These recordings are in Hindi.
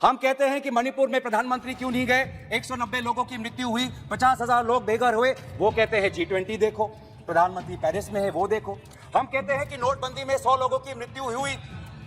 हम कहते हैं कि मणिपुर में प्रधानमंत्री क्यों नहीं गए, 190 लोगों की मृत्यु हुई, 50,000 लोग बेघर हुए। वो कहते हैं G20 देखो, प्रधानमंत्री पेरिस में है वो देखो। हम कहते हैं कि नोटबंदी में 100 लोगों की मृत्यु हुई,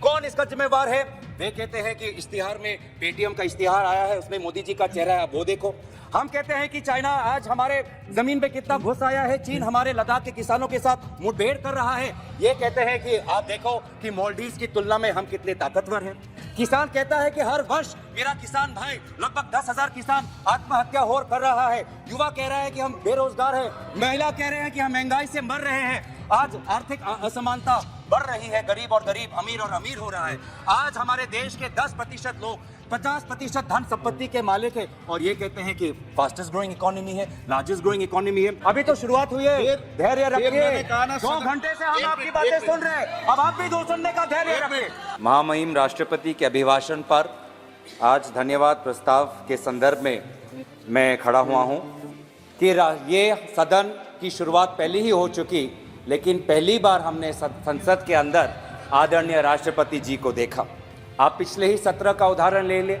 कौन इसका जिम्मेवार है। वे कहते हैं कि इश्तिहार में पेटीएम का इश्तिहार आया है, उसमें मोदी जी का चेहरा है, वो देखो। हम कहते हैं कि चाइना आज हमारे जमीन पे कितना घुस आया है, चीन हमारे लद्दाख के किसानों के साथ मुठभेड़ कर रहा है। ये कहते हैं कि आप देखो कि मालदीव्स की तुलना में हम कितने ताकतवर हैं। किसान कहता है कि हर वर्ष मेरा किसान भाई लगभग 10,000 किसान आत्महत्या हो कर रहा है। युवा कह रहा है कि हम बेरोजगार हैं, महिला कह रहे हैं कि हम महंगाई से मर रहे हैं। आज आर्थिक असमानता बढ़ रही है, गरीब और गरीब, अमीर और अमीर हो रहा है। आज हमारे देश के 10% लोग 50% धन संपत्ति के मालिक है और ये कहते हैं कि फास्टेस्ट ग्रोइंग इकोनॉमी है, लार्जेस्ट ग्रोइंग इकोनॉमी है। अभी तो शुरुआत हुई है, धैर्य रखिए। 2 घंटे से हम आपकी बातें सुन रहे हैं, अब आप भी 2 सुनने का धैर्य रखिए। महामहिम राष्ट्रपति के अभिभाषण पर आज धन्यवाद प्रस्ताव के संदर्भ में मैं खड़ा हुआ हूँ कि ये सदन की शुरुआत पहले ही हो चुकी, लेकिन पहली बार हमने संसद के अंदर आदरणीय राष्ट्रपति जी को देखा। आप पिछले ही सत्र का उदाहरण ले ले,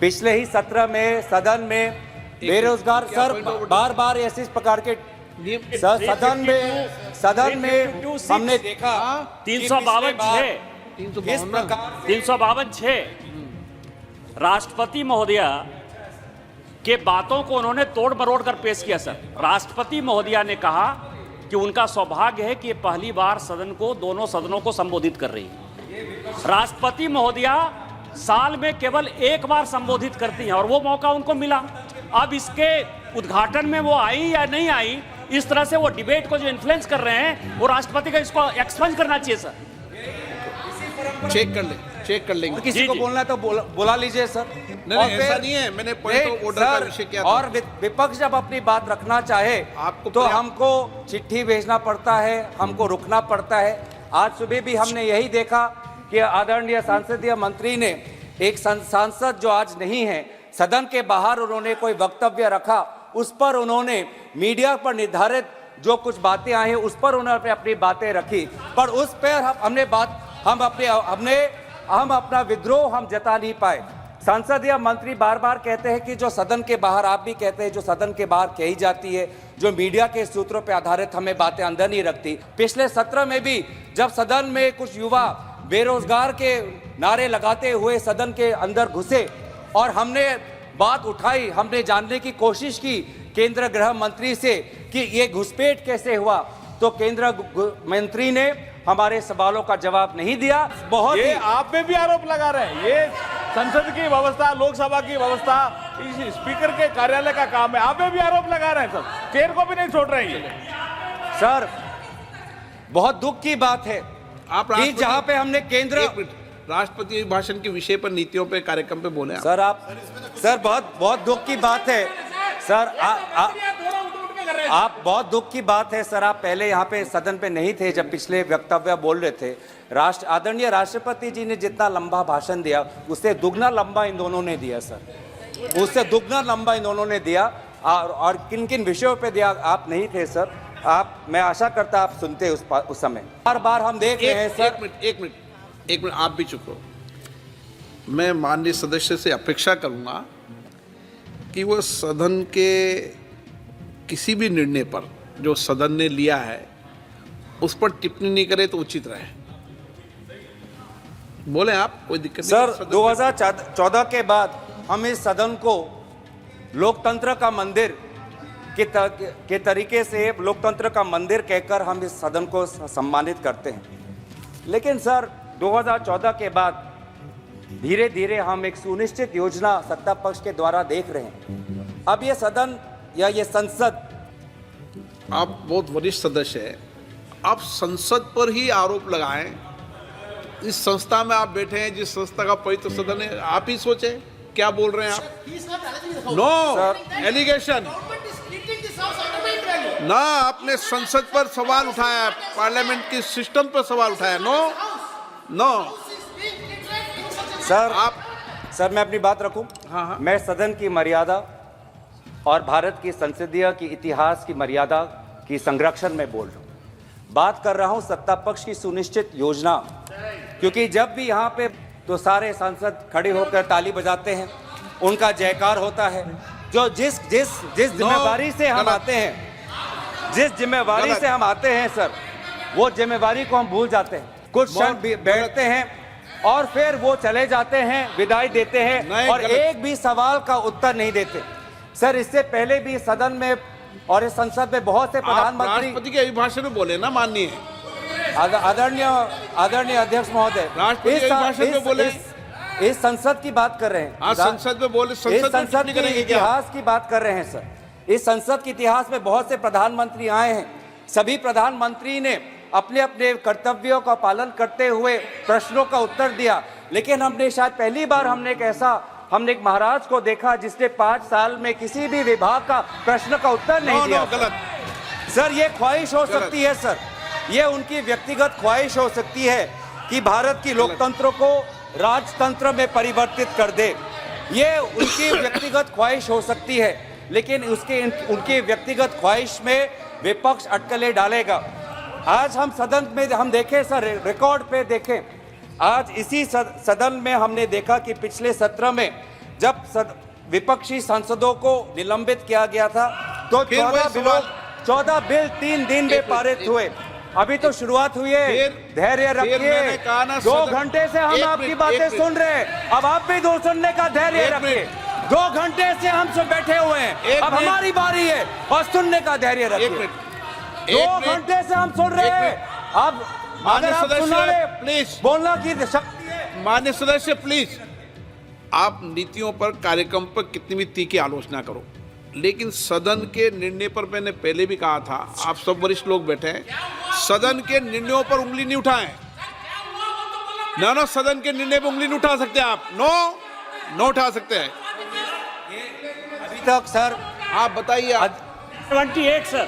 पिछले ही सत्र में सदन में बेरोजगार सर बार बार ऐसे प्रकार के सदन में हमने देखा 352 राष्ट्रपति महोदया के बातों को उन्होंने तोड़ मरोड़ कर पेश किया। सर, राष्ट्रपति महोदया ने कहा कि उनका सौभाग्य है कि ये पहली बार सदन को, दोनों सदनों को संबोधित कर रही है। राष्ट्रपति महोदया साल में केवल एक बार संबोधित करती हैं और वो मौका उनको मिला। अब इसके उद्घाटन में वो आई या नहीं आई, इस तरह से वो डिबेट को जो इन्फ्लुएंस कर रहे हैं, वो राष्ट्रपति का इसको एक्सपंज करना चाहिए। सर, चेक कर लेंगे। किसी को बोलना है तो बुला लीजिए सर। नहीं, ऐसा नहीं है, मैंने पॉइंट ऑफ ऑर्डर का विषय किया था। और विपक्ष जब अपनी बात रखना चाहे तो हमको चिट्ठी भेजना पड़ता है, हमको रुकना पड़ता है। आज सुबह भी हमने यही देखा कि आदरणीय संसदीय मंत्री ने एक सांसद जो आज नहीं है, सदन के बाहर उन्होंने कोई वक्तव्य रखा, उस पर उन्होंने मीडिया पर निर्धारित जो कुछ बातें आई हैं उस पर उन्होंने अपनी बातें रखी, पर उस पर हम अपना विद्रोह हम जता नहीं पाए। संसदीय मंत्री बार बार कहते हैं कि जो सदन के बाहर, आप भी कहते हैं जो सदन के बाहर कही जाती है, जो मीडिया के सूत्रों पर आधारित हमें बातें अंदर नहीं रखती। पिछले सत्र में भी जब सदन में कुछ युवा बेरोजगार के नारे लगाते हुए सदन के अंदर घुसे और हमने बात उठाई, हमने जानने की कोशिश की केंद्र गृह मंत्री से कि ये घुसपैठ कैसे हुआ, तो केंद्र मंत्री ने हमारे सवालों का जवाब नहीं दिया। बहुत ये आप पे भी आरोप लगा रहे हैं। ये संसद की व्यवस्था, लोकसभा की व्यवस्था, इस स्पीकर के कार्यालय का काम है। आप पे भी आरोप लगा रहे हैं सर, चेयर को भी नहीं छोड़ रहे हैं। सर, बहुत दुख की बात है कि जहां पे हमने केंद्र राष्ट्रपति भाषण के विषय पर, नीतियों पे, कार्यक्रम पे बोले सर बहुत दुख की बात है सर। आप बहुत दुख की बात है सर, आप पहले यहाँ पे सदन पे नहीं थे जब पिछले वक्तव्य बोल रहे थे। आदरणीय राष्ट्रपति जी ने जितना लंबा भाषण दिया उससे दुगना लंबा इन दोनों ने दिया सर, उससे दुगना लंबा इन दोनों ने दिया। और किन किन विषयों पे दिया आप नहीं थे सर। मैं आशा करता आप सुनते उस समय। बार बार हम देख रहे हैं सर। एक मिनट आप भी चुप रहो। मैं माननीय सदस्य से अपेक्षा करूंगा कि वो सदन के किसी भी निर्णय पर जो सदन ने लिया है उस पर टिप्पणी नहीं करे तो उचित रहे। बोले आप, कोई दिक्कत नहीं सर। 2014 के बाद हम इस सदन को लोकतंत्र का मंदिर के तरीके से, लोकतंत्र का मंदिर कहकर हम इस सदन को सम्मानित करते हैं। लेकिन सर 2014 के बाद धीरे धीरे हम एक सुनिश्चित योजना सत्ता पक्ष के द्वारा देख रहे हैं। अब ये सदन या ये संसद, आप बहुत वरिष्ठ सदस्य हैं, आप संसद पर ही आरोप लगाएं। इस संस्था में आप बैठे हैं, जिस संस्था का पवित्र सदन है, आप ही सोचे क्या बोल रहे हैं आप। नो एलिगेशन ना, आपने संसद पर सवाल उठाया, पार्लियामेंट की सिस्टम पर सवाल उठाया। नो सर मैं अपनी बात रखूं। हाँ। मैं सदन की मर्यादा और भारत की संसदीय की इतिहास की मर्यादा की संरक्षण में बोल रहा हूं। बात कर रहा हूं सत्ता पक्ष की सुनिश्चित योजना, क्योंकि जब भी यहाँ पे तो सारे सांसद खड़े होकर ताली बजाते हैं, उनका जयकार होता है। जो जिस जिस जिस जिम्मेवारी से हम आते हैं, जिस जिम्मेवारी से हम आते हैं सर, वो जिम्मेवारी को हम भूल जाते हैं। कुछ क्षण बैठते हैं और फिर वो चले जाते हैं, विदाई देते हैं और एक भी सवाल का उत्तर नहीं देते। सर, इससे पहले भी सदन में और इस संसद में बहुत से प्रधानमंत्री राष्ट्रपति के अभिभाषण में बोले ना, माननीय आदरणीय अध्यक्ष महोदय, राष्ट्रपति के अभिभाषण में बोले। इस संसद की बात कर रहे हैं। आज संसद में बोले, इस संसद के इतिहास की बात कर रहे हैं सर। इस संसद के इतिहास में बहुत से प्रधानमंत्री आए हैं। सभी प्रधानमंत्री ने अपने अपने कर्तव्यों का पालन करते हुए प्रश्नों का उत्तर दिया, लेकिन हमने शायद पहली बार हमने एक महाराज को देखा जिसने 5 साल में किसी भी विभाग का प्रश्न का उत्तर नहीं दिया। गलत सर, ये ख्वाहिश हो सकती है सर, ये उनकी व्यक्तिगत ख्वाहिश हो सकती है कि भारत की लोकतंत्र को राजतंत्र में परिवर्तित कर दे। ये उनकी व्यक्तिगत ख्वाहिश हो सकती है, लेकिन उनकी व्यक्तिगत ख्वाहिश में विपक्ष अटकलें डालेगा। आज हम सदन में हम देखें सर, रिकॉर्ड पे देखें, आज इसी सदन में हमने देखा कि पिछले सत्र में जब विपक्षी सांसदों को निलंबित किया गया था तो 14 बिल 3 दिन में पारित हुए। अभी तो शुरुआत हुई है, धैर्य रखिए। 2 घंटे से हम आपकी बातें सुन रहे हैं, अब आप भी दो सुनने का धैर्य रखिए। 2 घंटे से हम सब बैठे हुए हैं, अब हमारी बारी है और सुनने का धैर्य रखिए। 2 घंटे से हम सुन रहे हैं, अब अगर आप सुना रहे प्लीज बोलना की शक्ति है। माननीय सदस्य प्लीज, आप नीतियों पर, कार्यक्रम पर कितनी भी तीखी आलोचना करो, लेकिन सदन के निर्णय पर मैंने पहले भी कहा था, आप सब वरिष्ठ लोग बैठे हैं, सदन के निर्णयों पर उंगली नहीं उठाएं। ना सदन के निर्णय पर उंगली नहीं उठा सकते आप, नो उठा सकते हैं। अभी तक सर आप बताइए। 78 सर,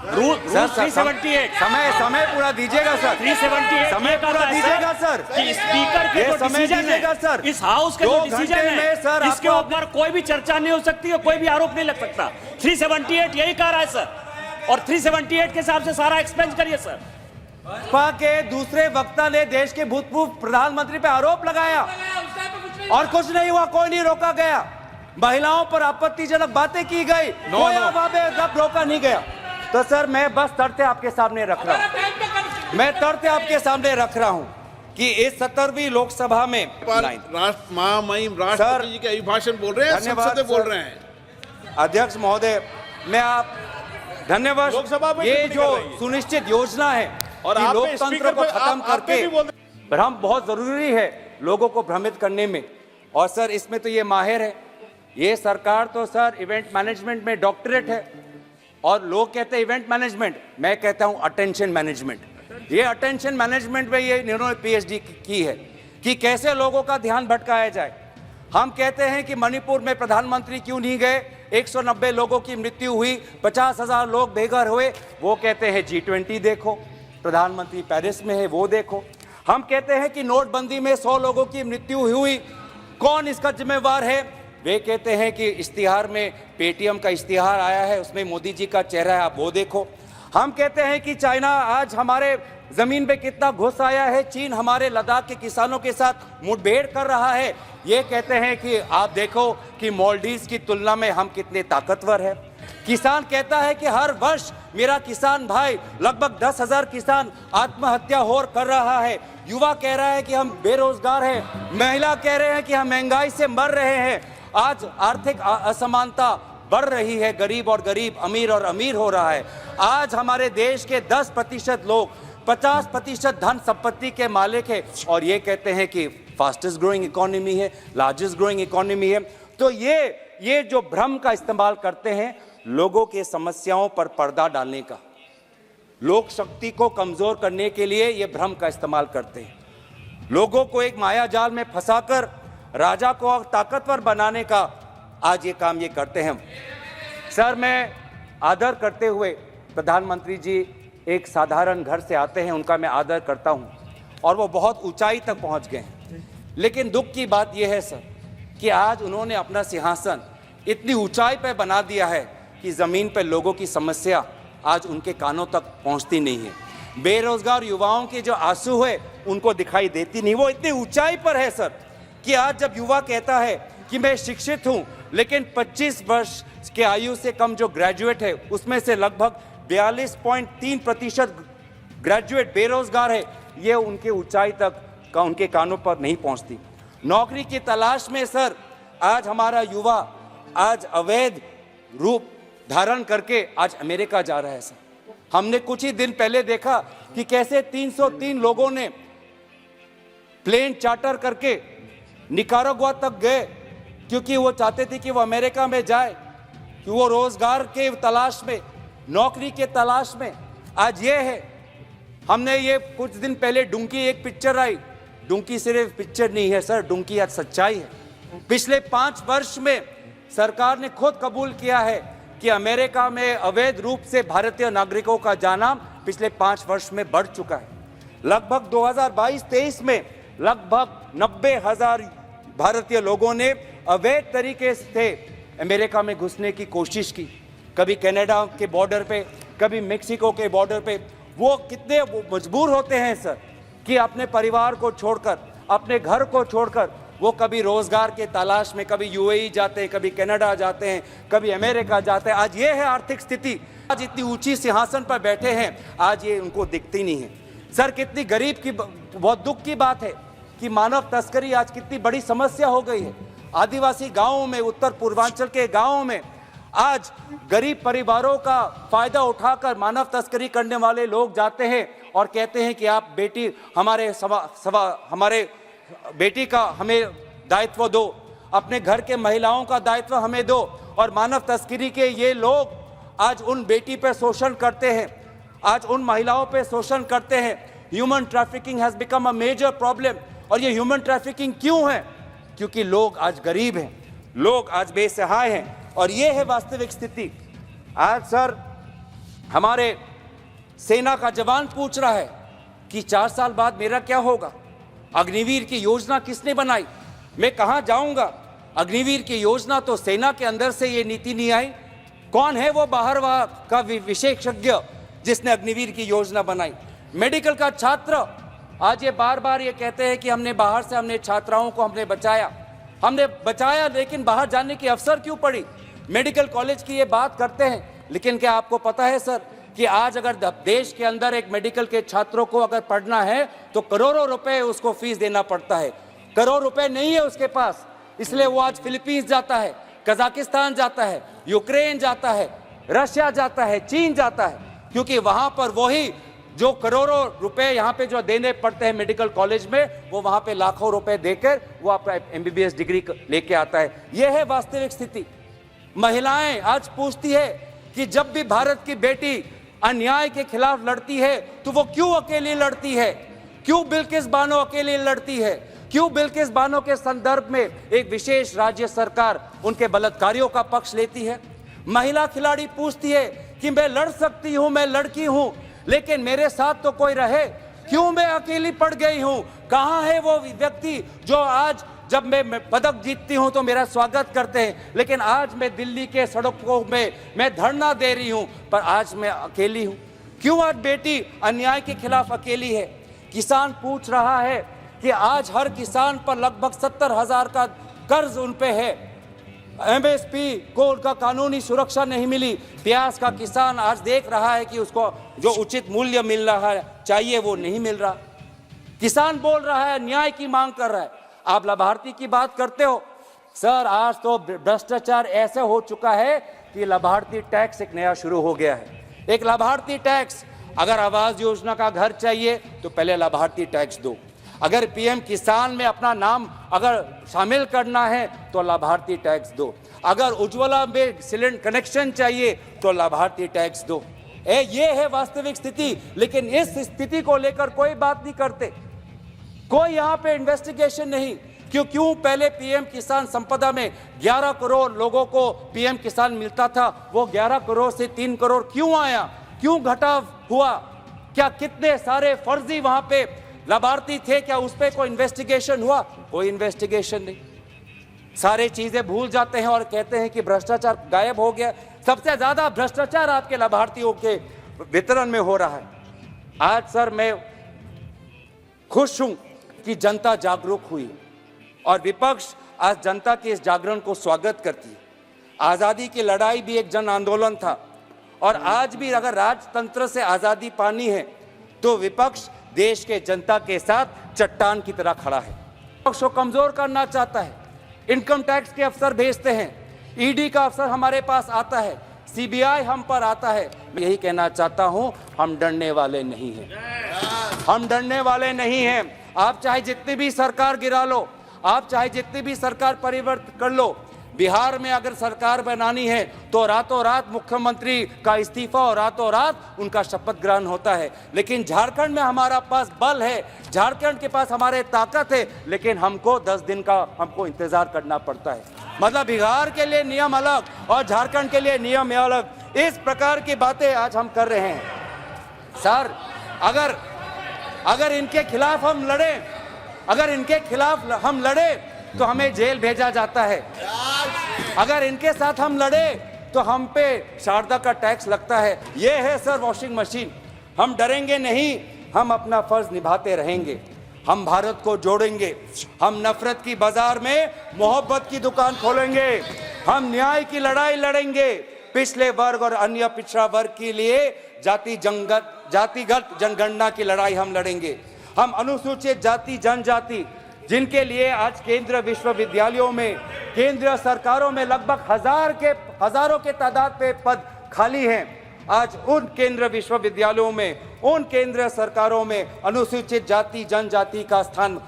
रूल 378 समय पूरा दीजिएगा सर। 378 समय पूरा दीजिएगा सर। कि स्पीकर के जो डिसीजन है, इस हाउस के जो डिसीजन है, सर इसके ऊपर कोई भी चर्चा नहीं हो सकती है, कोई भी आरोप नहीं लग सकता। 378 यही कह रहा है सर, और 378 के हिसाब से सारा एक्सपेंस करिए सर। भाजपा के दूसरे वक्ता ने देश के भूतपूर्व प्रधानमंत्री पे आरोप लगाया और कुछ नहीं हुआ, कोई नहीं रोका गया। महिलाओं पर आपत्तिजनक बातें की गई, कोई जब रोका नहीं गया। तो सर, मैं बस तथ्य आपके सामने रख रहा हूं, मैं तथ्य आपके सामने रख रहा हूं कि इस 17वीं लोकसभा में राष्ट्रपति जी के अभिभाषण बोल रहे हैं, संसद में बोल रहे हैं। अध्यक्ष महोदय, मैं आप धन्यवाद। लोकसभा में ये जो सुनिश्चित योजना है और लोकतंत्र को खत्म करके भ्रम बहुत जरूरी है लोगों को भ्रमित करने में, और सर इसमें तो ये माहिर है। ये सरकार तो सर इवेंट मैनेजमेंट में डॉक्टरेट है, और लोग कहते हैं इवेंट मैनेजमेंट, मैं कहता हूं अटेंशन मैनेजमेंट। ये अटेंशन मैनेजमेंट में ये इन्होंने पीएचडी की है कि कैसे लोगों का ध्यान भटकाया जाए। हम कहते हैं कि मणिपुर में प्रधानमंत्री क्यों नहीं गए, 190 लोगों की मृत्यु हुई, 50,000 लोग बेघर हुए, वो कहते हैं G20 देखो, प्रधानमंत्री पेरिस में है वो देखो। हम कहते हैं कि नोटबंदी में 100 लोगों की मृत्यु हुई, कौन इसका जिम्मेवार है, वे कहते हैं कि इश्तिहार में पेटीएम का इश्तिहार आया है, उसमें मोदी जी का चेहरा है, आप वो देखो। हम कहते हैं कि चाइना आज हमारे जमीन पे कितना घुस आया है, चीन हमारे लद्दाख के किसानों के साथ मुठभेड़ कर रहा है, ये कहते हैं कि आप देखो कि मालदीव की तुलना में हम कितने ताकतवर हैं। किसान कहता है कि हर वर्ष मेरा किसान भाई लगभग 10,000 किसान आत्महत्या कर रहा है। युवा कह रहा है कि हम बेरोजगार हैं, महिला कह रहे हैं कि हम महंगाई से मर रहे हैं। आज आर्थिक असमानता बढ़ रही है, गरीब और गरीब, अमीर और अमीर हो रहा है। आज हमारे देश के 10% लोग 50% धन संपत्ति के मालिक है, और ये कहते हैं कि फास्टेस्ट ग्रोइंग इकोनॉमी है, लार्जेस्ट ग्रोइंग इकोनॉमी है। तो ये जो भ्रम का इस्तेमाल करते हैं लोगों के समस्याओं पर पर्दा डालने का, लोक शक्ति को कमजोर करने के लिए ये भ्रम का इस्तेमाल करते हैं, लोगों को एक माया जाल में फंसाकर राजा को ताकतवर बनाने का आज ये काम ये करते हैं। सर, मैं आदर करते हुए, प्रधानमंत्री जी एक साधारण घर से आते हैं, उनका मैं आदर करता हूं, और वो बहुत ऊंचाई तक पहुंच गए हैं। लेकिन दुख की बात यह है सर कि आज उन्होंने अपना सिंहासन इतनी ऊंचाई पर बना दिया है कि ज़मीन पर लोगों की समस्या आज उनके कानों तक पहुंचती नहीं है। बेरोजगार युवाओं के जो आंसू है उनको दिखाई देती नहीं। वो इतनी ऊंचाई पर है सर कि आज जब युवा कहता है कि मैं शिक्षित हूं, लेकिन 25 वर्ष के आयु से कम जो ग्रेजुएट है उसमें से लगभग 42.3% ग्रेजुएट बेरोजगार है, ये उनके ऊंचाई तक का उनके कानों पर नहीं पहुंचती। नौकरी की तलाश में सर आज हमारा युवा आज अवैध रूप धारण करके आज अमेरिका जा रहा है सर। हमने कुछ ही दिन पहले देखा कि कैसे 303 लोगों ने प्लेन चार्टर करके निकारागुआ तक गए, क्योंकि वो चाहते थे कि वो अमेरिका में जाए, कि वो रोजगार के तलाश में, नौकरी के तलाश में। आज ये है, हमने ये कुछ दिन पहले डुंकी एक पिक्चर आई, डुंकी सिर्फ पिक्चर नहीं है सर, डुंकी आज सच्चाई है। पिछले 5 वर्ष में सरकार ने खुद कबूल किया है कि अमेरिका में अवैध रूप से भारतीय नागरिकों का जाना पिछले 5 वर्ष में बढ़ चुका है। लगभग 2022-23 में लगभग 90,000 भारतीय लोगों ने अवैध तरीके से अमेरिका में घुसने की कोशिश की, कभी कनाडा के बॉर्डर पे, कभी मेक्सिको के बॉर्डर पे। वो कितने मजबूर होते हैं सर कि अपने परिवार को छोड़कर, अपने घर को छोड़कर वो कभी रोजगार के तलाश में कभी यूएई जाते हैं, कभी कनाडा जाते हैं, कभी अमेरिका जाते हैं। आज ये है आर्थिक स्थिति, आज इतनी ऊंची सिंहासन पर बैठे हैं, आज ये उनको दिखती नहीं है सर। कितनी गरीब की, बहुत दुख की बात है कि मानव तस्करी आज कितनी बड़ी समस्या हो गई है। आदिवासी गांवों में, उत्तर पूर्वांचल के गांवों में आज गरीब परिवारों का फायदा उठाकर मानव तस्करी करने वाले लोग जाते हैं और कहते हैं कि आप बेटी हमारे बेटी का हमें दायित्व दो, अपने घर के महिलाओं का दायित्व हमें दो। और मानव तस्करी के ये लोग आज उन बेटी पे शोषण करते हैं, आज उन महिलाओं पे शोषण करते हैं। Human trafficking has become a major problem. और ये ह्यूमन ट्रैफिकिंग क्यों है? क्योंकि लोग आज गरीब हैं, लोग आज बेसहाय हैं, और ये है वास्तविक स्थिति। आज सर हमारे सेना का जवान पूछ रहा है कि 4 साल बाद मेरा क्या होगा? अग्निवीर की योजना किसने बनाई? मैं कहां जाऊंगा? अग्निवीर की योजना तो सेना के अंदर से ये नीति नहीं आई। कौन है वो बाहर का विशेषज्ञ जिसने अग्निवीर की योजना बनाई? मेडिकल का छात्र आज ये बार बार ये कहते हैं कि हमने बाहर से, हमने छात्राओं को हमने बचाया, लेकिन बाहर जाने की अवसर क्यों पड़ी? मेडिकल कॉलेज की ये बात करते हैं, लेकिन क्या आपको पता है सर कि आज अगर देश के अंदर एक मेडिकल के छात्रों को अगर पढ़ना है तो करोड़ों रुपए उसको फीस देना पड़ता है। करोड़ रुपए नहीं है उसके पास, इसलिए वो आज फिलीपींस जाता है, कजाकिस्तान जाता है, यूक्रेन जाता है, रशिया जाता है, चीन जाता है, क्योंकि वहां पर वही जो करोड़ों रुपए यहाँ पे जो देने पड़ते हैं मेडिकल कॉलेज में, वो वहां पे लाखों रुपए देकर वो आपका MBBS डिग्री लेके आता है। यह है वास्तविक स्थिति। महिलाएं आज पूछती है कि जब भी भारत की बेटी अन्याय के खिलाफ लड़ती है तो वो क्यों अकेली लड़ती है? क्यों बिल्किस बानो अकेली लड़ती है? क्यों बिल्किस बानो के संदर्भ में एक विशेष राज्य सरकार उनके बलात्कारियों का पक्ष लेती है? महिला खिलाड़ी पूछती है कि मैं लड़ सकती हूं, मैं लड़की हूं, लेकिन मेरे साथ तो कोई रहे, क्यों मैं अकेली पड़ गई हूं? कहां है वो व्यक्ति जो आज जब मैं पदक जीतती हूं तो मेरा स्वागत करते हैं, लेकिन आज मैं दिल्ली के सड़कों में मैं धरना दे रही हूं, पर आज मैं अकेली हूं? क्यों आज बेटी अन्याय के खिलाफ अकेली है? किसान पूछ रहा है कि आज हर किसान पर लगभग 70,000 का कर्ज उन पे है। MSP को उनका कानूनी सुरक्षा नहीं मिली। प्याज का किसान आज देख रहा है कि उसको जो उचित मूल्य मिल रहा है चाहिए वो नहीं मिल रहा। किसान बोल रहा है, न्याय की मांग कर रहा है। आप लाभार्थी की बात करते हो सर, आज तो भ्रष्टाचार ऐसे हो चुका है कि लाभार्थी टैक्स एक नया शुरू हो गया है। एक लाभार्थी टैक्स, अगर आवास योजना का घर चाहिए तो पहले लाभार्थी टैक्स दो। अगर PM किसान में अपना नाम अगर शामिल करना है तो लाभार्थी टैक्स दो। अगर उज्ज्वला में सिलेंडर कनेक्शन चाहिए तो लाभार्थी टैक्स दो। ये है वास्तविक स्थिति, लेकिन इस स्थिति को लेकर कोई बात नहीं करते, कोई यहाँ पे इन्वेस्टिगेशन नहीं। क्यों पहले PM किसान संपदा में 11 करोड़ लोगों को PM किसान मिलता था, वो 11 करोड़ से 3 करोड़ क्यों आया? क्यों घटाव हुआ? क्या कितने सारे फर्जी वहां पे लाभार्थी थे? क्या उस पर कोई इन्वेस्टिगेशन हुआ? कोई इन्वेस्टिगेशन नहीं। सारे चीजें भूल जाते हैं और कहते हैं कि भ्रष्टाचार गायब हो गया। सबसे ज्यादा भ्रष्टाचार आपके लाभार्थियों के वितरण में हो रहा है। आज सर मैं खुश हूं कि जनता जागरूक हुई और विपक्ष आज जनता के इस जागरण को स्वागत करती है। आजादी की लड़ाई भी एक जन आंदोलन था और आज भी अगर राजतंत्र से आजादी पानी है तो विपक्ष देश के जनता के साथ चट्टान की तरह खड़ा है। विपक्ष को कमजोर करना चाहता है, इनकम टैक्स के अफसर भेजते हैं, ईडी का अफसर हमारे पास आता है, सीबीआई हम पर आता है। मैं यही कहना चाहता हूं, हम डरने वाले नहीं हैं, हम डरने वाले नहीं हैं। आप चाहे जितनी भी सरकार गिरा लो, आप चाहे जितनी भी सरकार परिवर्तन कर लो, बिहार में अगर सरकार बनानी है तो रातों रात मुख्यमंत्री का इस्तीफा और रातों रात उनका शपथ ग्रहण होता है। लेकिन झारखंड में हमारा पास बल है, झारखंड के पास हमारे ताकत है, लेकिन हमको 10 दिन का हमको इंतजार करना पड़ता है। मतलब बिहार के लिए नियम अलग और झारखंड के लिए नियम अलग, इस प्रकार की बातें आज हम कर रहे हैं। सर अगर इनके खिलाफ हम लड़े, अगर इनके खिलाफ हम लड़े तो हमें जेल भेजा जाता है। अगर इनके साथ हम लड़े तो हम पे शारदा का टैक्स लगता है। ये है सर वॉशिंग मशीन। हम डरेंगे नहीं, हम अपना फर्ज निभाते रहेंगे। हम भारत को जोड़ेंगे, हम नफरत की बाजार में मोहब्बत की दुकान खोलेंगे, हम न्याय की लड़ाई लड़ेंगे, पिछले वर्ग और अन्य पिछड़ा वर्ग के लिए जातिगत जनगणना की लड़ाई हम लड़ेंगे। हम अनुसूचित जाति जनजाति जिनके लिए आज केंद्र विश्वविद्यालयों में, केंद्र सरकारों में लगभग हजारों के तादाद पे पद खाली हैं, आज उन केंद्र विश्वविद्यालयों में, उन केंद्र सरकारों में अनुसूचित जाति जनजाति का स्थान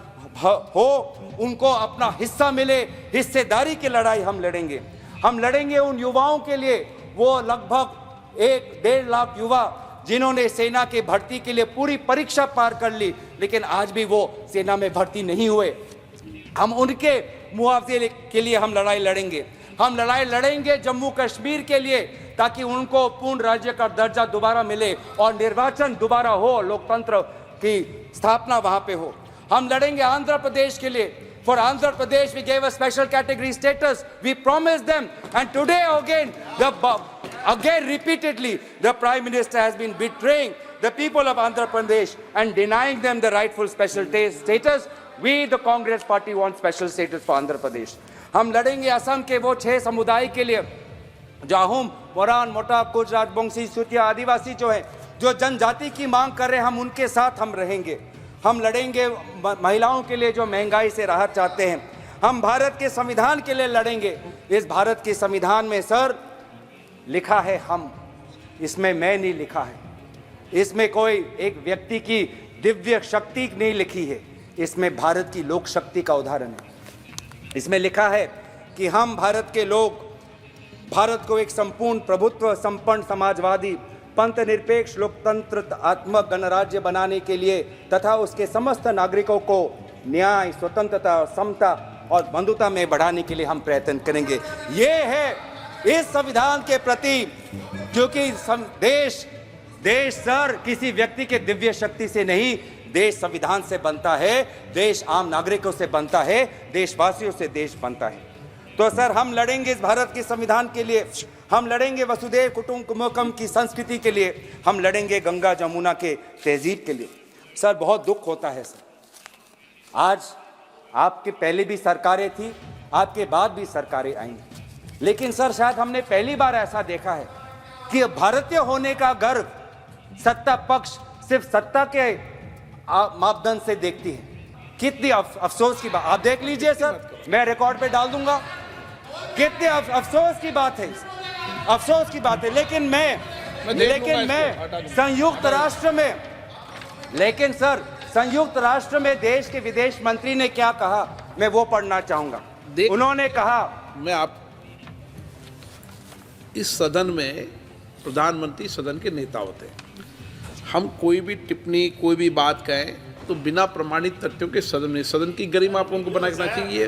हो, उनको अपना हिस्सा मिले, हिस्सेदारी की लड़ाई हम लड़ेंगे। हम लड़ेंगे उन युवाओं के लिए, वो लगभग 1-1.5 लाख युवा जिन्होंने सेना के भर्ती के लिए पूरी परीक्षा पार कर ली, लेकिन आज भी वो सेना में भर्ती नहीं हुए। हम उनके मुआवजे के लिए हम लड़ाई लड़ेंगे। हम लड़ाई लड़ेंगे जम्मू कश्मीर के लिए, ताकि उनको पूर्ण राज्य का दर्जा दोबारा मिले और निर्वाचन दोबारा हो, लोकतंत्र की स्थापना वहां पे हो। हम लड़ेंगे आंध्र प्रदेश के लिए। For Andhra Pradesh, we gave a special category status. We promised them, and today again repeatedly, the Prime Minister has been betraying the people of Andhra Pradesh and denying them the rightful special status. We, the Congress Party, want special status for Andhra Pradesh. हम लड़ेंगे असम के वो 6 समुदाय के लिए, जाहुम, मोरान, मोटा, कुछ, राजबंशी, सूतिया, आदिवासी जो हैं, जो जनजाति की मांग कर रहे हैं, हम उनके साथ हम रहेंगे। हम लड़ेंगे महिलाओं के लिए जो महंगाई से राहत चाहते हैं। हम भारत के संविधान के लिए लड़ेंगे। इस भारत के संविधान में सर लिखा है हम, इसमें मैं नहीं लिखा है, इसमें कोई एक व्यक्ति की दिव्य शक्ति नहीं लिखी है, इसमें भारत की लोक शक्ति का उदाहरण है। इसमें लिखा है कि हम भारत के लोग भारत को एक संपूर्ण प्रभुत्व संपन्न समाजवादी पंथ निरपेक्ष लोकतंत्रात्मक गणराज्य बनाने के लिए तथा उसके समस्त नागरिकों को न्याय, स्वतंत्रता, समता और बंधुता में बढ़ाने के लिए हम प्रयत्न करेंगे। ये है इस संविधान के प्रति, क्योंकि देश सर किसी व्यक्ति के दिव्य शक्ति से नहीं, देश संविधान से बनता है, देश आम नागरिकों से बनता है, देशवासियों से देश बनता है। तो सर हम लड़ेंगे इस भारत के संविधान के लिए, हम लड़ेंगे वसुधैव कुटुंबकम की संस्कृति के लिए, हम लड़ेंगे गंगा जमुना के तहजीब के लिए। सर बहुत दुख होता है सर, आज आपके पहले भी सरकारें थी, आपके बाद भी सरकारें आई, लेकिन सर शायद हमने पहली बार ऐसा देखा है कि भारतीय होने का गर्व सत्ता पक्ष सिर्फ सत्ता के मापदंड से देखती है। कितनी अफसोस की बात, आप देख लीजिए सर, मैं रिकॉर्ड पे डाल दूंगा, कितने अफसोस की बात है, अफसोस की बात है। लेकिन मैं संयुक्त राष्ट्र में, लेकिन सर संयुक्त राष्ट्र में देश के विदेश मंत्री ने क्या कहा, मैं वो पढ़ना चाहूंगा। उन्होंने कहा, मैं आप इस सदन में प्रधानमंत्री सदन के नेता होते हैं, हम कोई भी टिप्पणी कोई भी बात कहें तो बिना प्रमाणित तथ्यों के सदन की गरिमा आप उनको बना के चाहिए।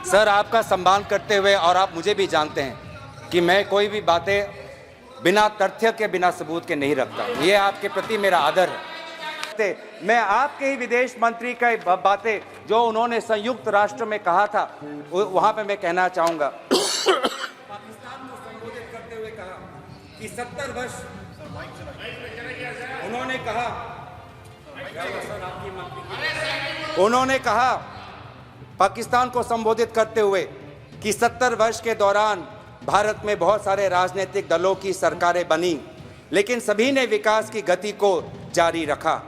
सर आपका सम्मान करते हुए, और आप मुझे भी जानते हैं कि मैं कोई भी बातें बिना तथ्य के, बिना सबूत के नहीं रखता, ये आपके प्रति मेरा आदर है। मैं आपके ही विदेश मंत्री का बातें जो उन्होंने संयुक्त राष्ट्र में कहा था, वहां पे मैं कहना चाहूंगा, पाकिस्तान को संबोधित करते हुए कहा कि 70 वर्ष कहा पाकिस्तान को संबोधित करते हुए कि 70 वर्ष के दौरान भारत में बहुत सारे राजनीतिक दलों की सरकारें बनी, लेकिन सभी ने विकास की गति को जारी रखा।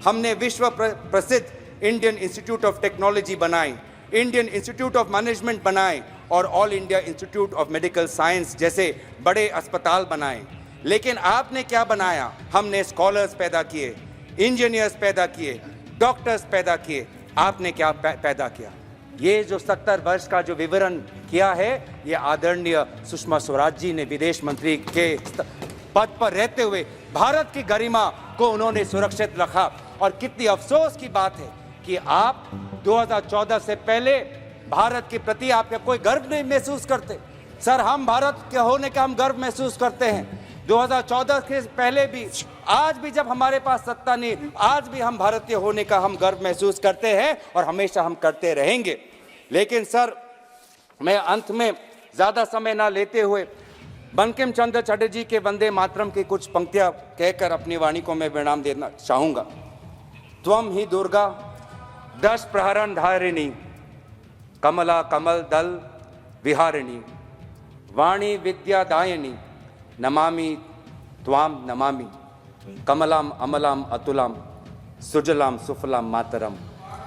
हमने विश्व प्रसिद्ध इंडियन इंस्टीट्यूट ऑफ टेक्नोलॉजी बनाए, इंडियन इंस्टीट्यूट ऑफ मैनेजमेंट बनाए और all India institute of medical science जैसे बड़े अस्पताल बनाए। लेकिन आपने क्या बनाया? हमने स्कॉलर्स पैदा किए, इंजीनियर्स पैदा किए, डॉक्टर्स पैदा किए। आपने क्या पैदा किया? ये जो 70 वर्ष का जो विवरण किया है, ये आदरणीय सुषमा स्वराज जी ने विदेश मंत्री के पद पर रहते हुए भारत की गरिमा को उन्होंने सुरक्षित रखा। और कितनी अफसोस की बात है कि आप 2014 से पहले भारत के प्रति आप कोई गर्व नहीं महसूस करते। सर, हम भारत के होने का हम गर्व महसूस करते हैं। 2014 के पहले भी, आज भी जब हमारे पास सत्ता नहीं, आज भी हम भारतीय होने का हम गर्व महसूस करते हैं और हमेशा हम करते रहेंगे। लेकिन सर, मैं अंत में ज्यादा समय ना लेते हुए बंकिम चंद्र चटर्जी के वंदे मातरम की कुछ पंक्तियां कहकर अपनी वाणी को मैं विराम देना चाहूंगा। त्वम ही दुर्गा दश प्रहरण धारिणी, कमला कमल दल विहारिणी, वाणी विद्यादायिनी, नमामि त्वाम नमामि, कमलाम अमलाम अतुलाम, सुजलाम सुफलाम मातरम,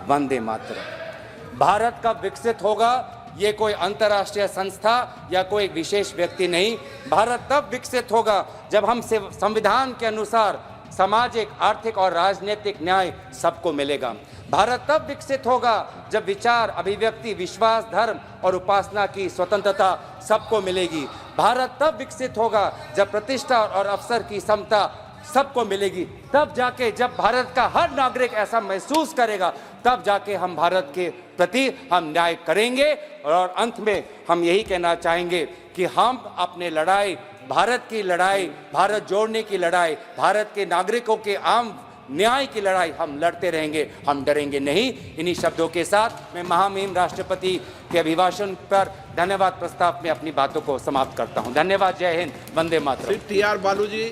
वंदे मातरम। भारत कब विकसित होगा? ये कोई अंतर्राष्ट्रीय संस्था या कोई विशेष व्यक्ति नहीं। भारत तब विकसित होगा जब हम संविधान के अनुसार सामाजिक, आर्थिक और राजनीतिक न्याय सबको मिलेगा। भारत तब विकसित होगा जब विचार, अभिव्यक्ति, विश्वास, धर्म और उपासना की स्वतंत्रता सबको मिलेगी। भारत तब विकसित होगा जब प्रतिष्ठा और अवसर की समता सबको मिलेगी। तब जाके जब भारत का हर नागरिक ऐसा महसूस करेगा, तब जाके हम भारत के प्रति हम न्याय करेंगे। और अंत में हम यही कहना चाहेंगे कि हम अपने लड़ाई, भारत की लड़ाई, भारत जोड़ने की लड़ाई, भारत के नागरिकों के आम न्याय की लड़ाई हम लड़ते रहेंगे, हम डरेंगे नहीं। इन्हीं शब्दों के साथ मैं महामहिम राष्ट्रपति के अभिभाषण पर धन्यवाद प्रस्ताव में अपनी बातों को समाप्त करता हूं। धन्यवाद। जय हिंद। वंदे मातरम। टी आर बालू जी।